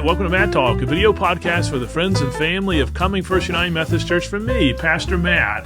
right, welcome to Matt Talk, a video podcast for the friends and family of Coming First United Methodist Church from me, Pastor Matt.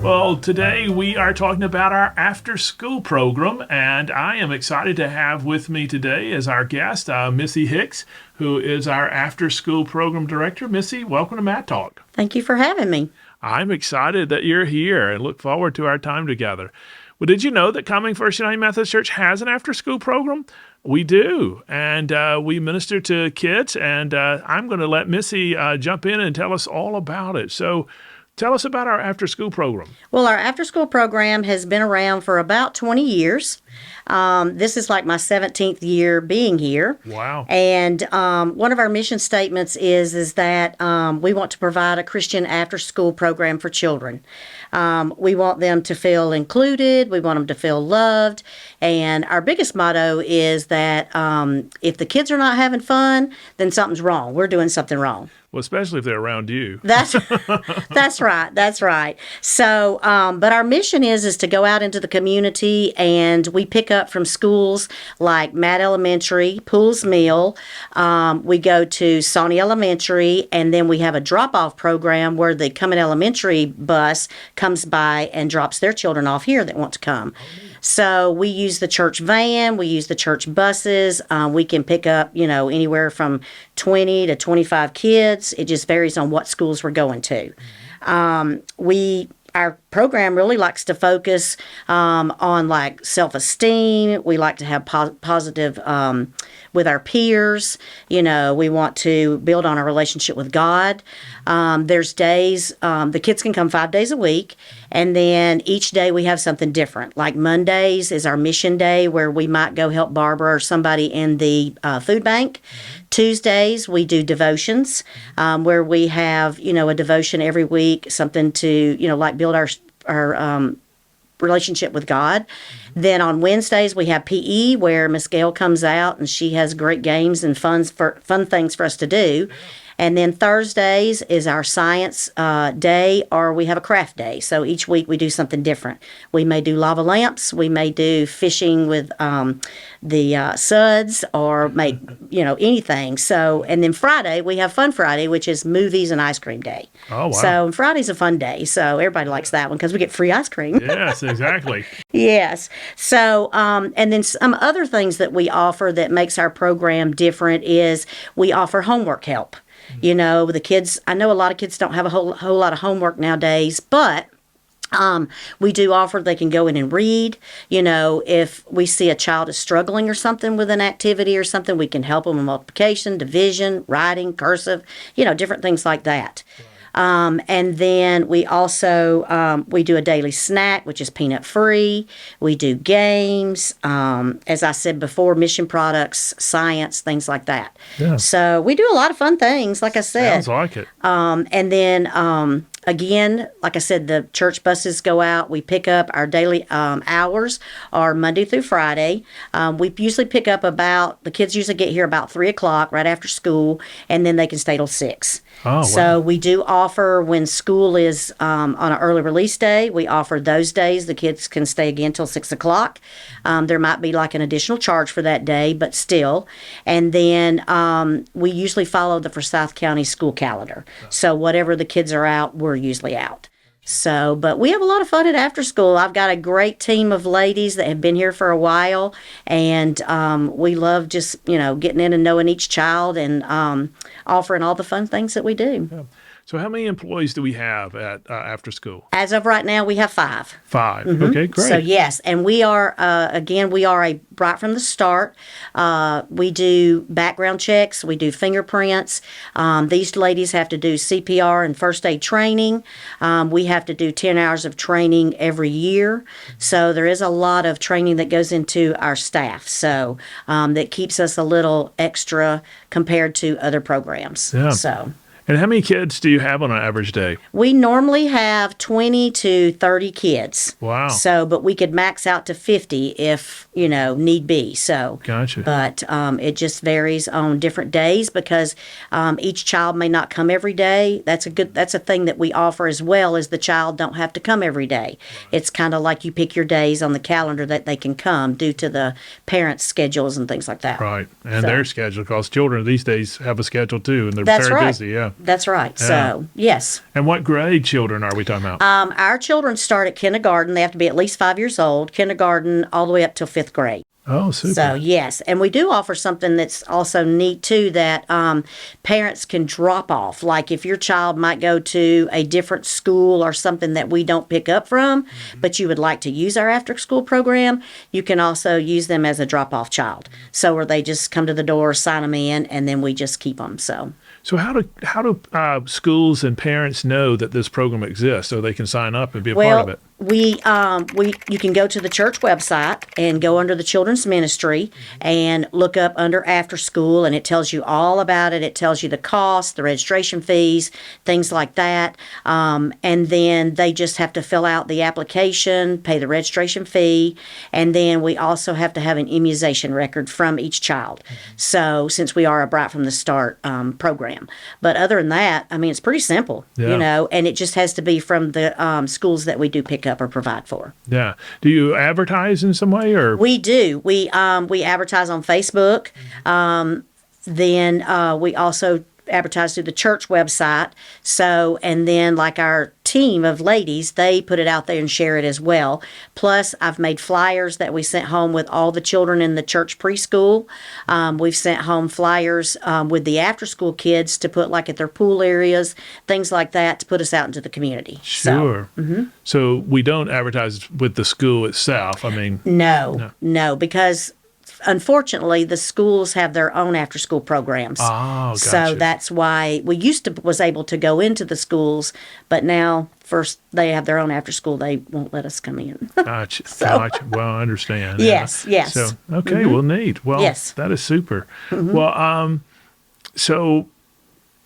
Well, today we are talking about our After School Program, and I am excited to have with me today as our guest, Missi Hicks, who is our After School Program Director. Missi, welcome to Matt Talk. Thank you for having me. I'm excited that you're here and look forward to our time together. Well, did you know that Coming First United Methodist Church has an after-school program? We do, and we minister to kids, and I'm going to let Missi jump in and tell us all about it. So tell us about our after-school program. Well, our after-school program has been around for about 20 years. This is like my 17th year being here. Wow. And one of our mission statements is that we want to provide a Christian after-school program for children. We want them to feel included. We want them to feel loved. And our biggest motto is that if the kids are not having fun, then something's wrong. We're doing something wrong. Well, especially if they're around you. That's right. That's right. So, but our mission is to go out into the community, and we pick up from schools like Matt Elementary, Pools Mill. We go to Sawney Elementary, and then we have a drop-off program where the Cumming Elementary bus comes by and drops their children off here that want to come. So we use the church van, we use the church buses. We can pick up, anywhere from 20 to 25 kids. It just varies on what schools we're going to. Our program really likes to focus on like self-esteem. We like to have positive with our peers. We want to build on our relationship with God. There's days, the kids can come 5 days a week, and then each day we have something different. Like Mondays is our mission day where we might go help Barbara or somebody in the food bank. Tuesdays, we do devotions, where we have, a devotion every week, something to, like build our relationship with God. Then on Wednesdays, we have PE, where Miss Gail comes out and she has great games and fun things for us to do. And then Thursdays is our science day, or we have a craft day. So each week we do something different. We may do lava lamps. We may do fishing with the suds, or make, anything. So, and then Friday, we have Fun Friday, which is movies and ice cream day. Oh, wow. So Friday's a fun day. So everybody likes that one because we get free ice cream. Yes, exactly. Yes. So, and then some other things that we offer that makes our program different is we offer homework help. The kids, I know a lot of kids don't have a whole lot of homework nowadays, but we do offer they can go in and read. If we see a child is struggling or something with an activity or something, we can help them with multiplication, division, writing, cursive, different things like that. And then we also, we do a daily snack, which is peanut free. We do games, as I said before, mission products, science, things like that. Yeah. So we do a lot of fun things, like I said. Sounds like it. And then, again, like I said, the church buses go out. We pick up our daily hours are Monday through Friday. We usually pick up the kids usually get here about 3 o'clock right after school, and then they can stay till 6. Oh, so wow. we do offer when school is on an early release day, we offer those days the kids can stay again till 6 o'clock. There might be like an additional charge for that day, but still. And then we usually follow the Forsyth County school calendar. So whatever the kids are out, we're usually out. So, but we have a lot of fun at after school. I've got a great team of ladies that have been here for a while, and we love just, getting in and knowing each child and offering all the fun things that we do. Yeah. So how many employees do we have at After School? As of right now, we have 5. 5. Mm-hmm. Okay, great. So, yes, and we are, we are right from the start. We do background checks. We do fingerprints. These ladies have to do CPR and first aid training. We have to do 10 hours of training every year. So there is a lot of training that goes into our staff. So that keeps us a little extra compared to other programs. Yeah. So. And how many kids do you have on an average day? We normally have 20 to 30 kids. Wow. So, but we could max out to 50 if, need be. So, Gotcha. But it just varies on different days because each child may not come every day. That's a thing that we offer as well, is the child don't have to come every day. It's kind of like you pick your days on the calendar that they can come due to the parents' schedules and things like that. Right. And their schedule, because children these days have a schedule too, and they're very busy. Yeah. That's right. Yeah. So, yes. And what grade children are we talking about? Our children start at kindergarten. They have to be at least 5 years old, kindergarten all the way up till 5th grade. Oh, super. So, yes. And we do offer something that's also neat, too, that parents can drop off. Like if your child might go to a different school or something that we don't pick up from, but you would like to use our after-school program, you can also use them as a drop-off child. So where they just come to the door, sign them in, and then we just keep them. So how do schools and parents know that this program exists so they can sign up and be a part of it? You can go to the church website and go under the children's ministry and look up under after school, and it tells you all about it. It tells you the cost, the registration fees, things like that. And then they just have to fill out the application, pay the registration fee, and then we also have to have an immunization record from each child. So since we are a Bright from the Start program. But other than that, I mean, it's pretty simple, and it just has to be from the schools that we do pick up or provide for. Yeah. Do you advertise in some way, or? We do. We advertise on Facebook. Then we also advertise through the church website. So, and then like our team of ladies, they put it out there and share it as well. Plus, I've made flyers that we sent home with all the children in the church preschool. We've sent home flyers with the after-school kids to put like at their pool areas, things like that, to put us out into the community. Sure. So we don't advertise with the school itself. I mean, no, because unfortunately, the schools have their own after-school programs. Oh, gotcha. So that's why we was able to go into the schools, but now first they have their own after-school, they won't let us come in. Gotcha. Gotcha. Well, I understand. Yes. So, okay, well, neat. Well, that is super. Well, so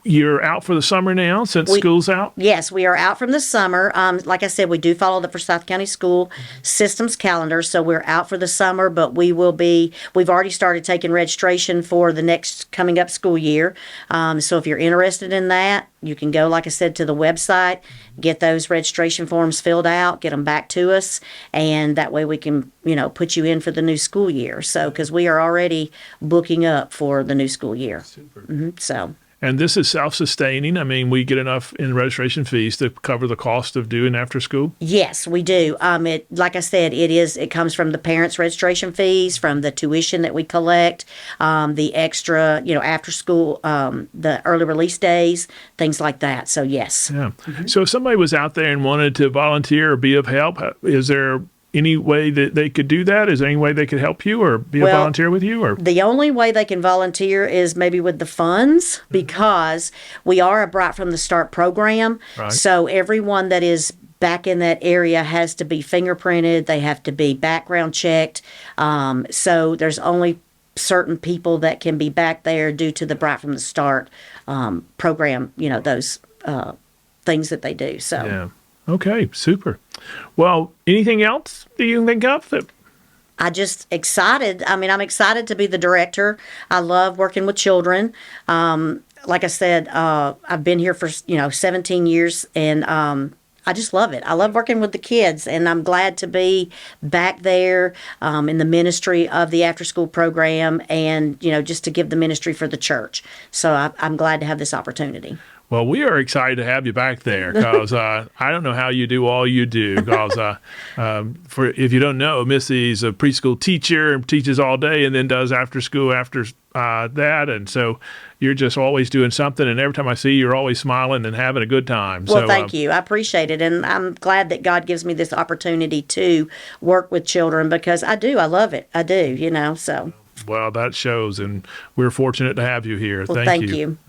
you're out for the summer now since school's out? Yes, we are out from the summer. Like I said, we do follow the Forsyth County School Systems calendar, so we're out for the summer, but we've already started taking registration for the next coming up school year. So if you're interested in that, you can go, like I said, to the website, get those registration forms filled out, get them back to us, and that way we can, put you in for the new school year. So, because we are already booking up for the new school year. Super. And this is self-sustaining. I mean, we get enough in registration fees to cover the cost of doing after school? Yes, we do. Like I said, it comes from the parents' registration fees, from the tuition that we collect, the extra, after school, the early release days, things like that. So, yes. Yeah. So if somebody was out there and wanted to volunteer or be of help, is there any way that they could do that? Is there any way they could help you or be a volunteer with you? Or the only way they can volunteer is maybe with the funds, because we are a Bright from the Start program. Right. So everyone that is back in that area has to be fingerprinted. They have to be background checked. So there's only certain people that can be back there due to the Bright from the Start program, those things that they do. So. Yeah. Okay, super. Well, anything else that you can think of that? I'm excited to be the director. I love working with children. Like I said, I've been here for 17 years, and I just love it. I love working with the kids, and I'm glad to be back there in the ministry of the after-school program, and just to give the ministry for the church. So I'm glad to have this opportunity. Well, we are excited to have you back there, because I don't know how you do all you do. Because if you don't know, Missy's a preschool teacher and teaches all day, and then does after school after that, and so you're just always doing something. And every time I see you, you're always smiling and having a good time. Well, thank you. I appreciate it, and I'm glad that God gives me this opportunity to work with children, because I do. I love it. I do. So. Well, that shows, and we're fortunate to have you here. Well, thank you.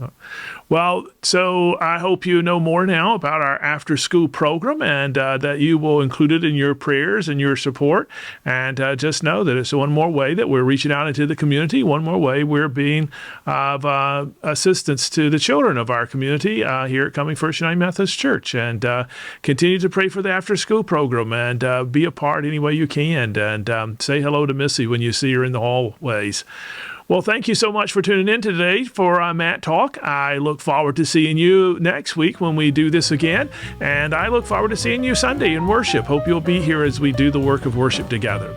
Well, so I hope you know more now about our after-school program, and that you will include it in your prayers and your support. And just know that it's one more way that we're reaching out into the community, one more way we're being of assistance to the children of our community here at Coming First United Methodist Church. And continue to pray for the after-school program, and be a part any way you can. And say hello to Missy when you see her in the hallways. Well, thank you so much for tuning in today for Matt Talk. I look forward to seeing you next week when we do this again. And I look forward to seeing you Sunday in worship. Hope you'll be here as we do the work of worship together.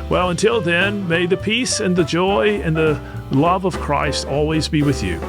Well, until then, may the peace and the joy and the love of Christ always be with you.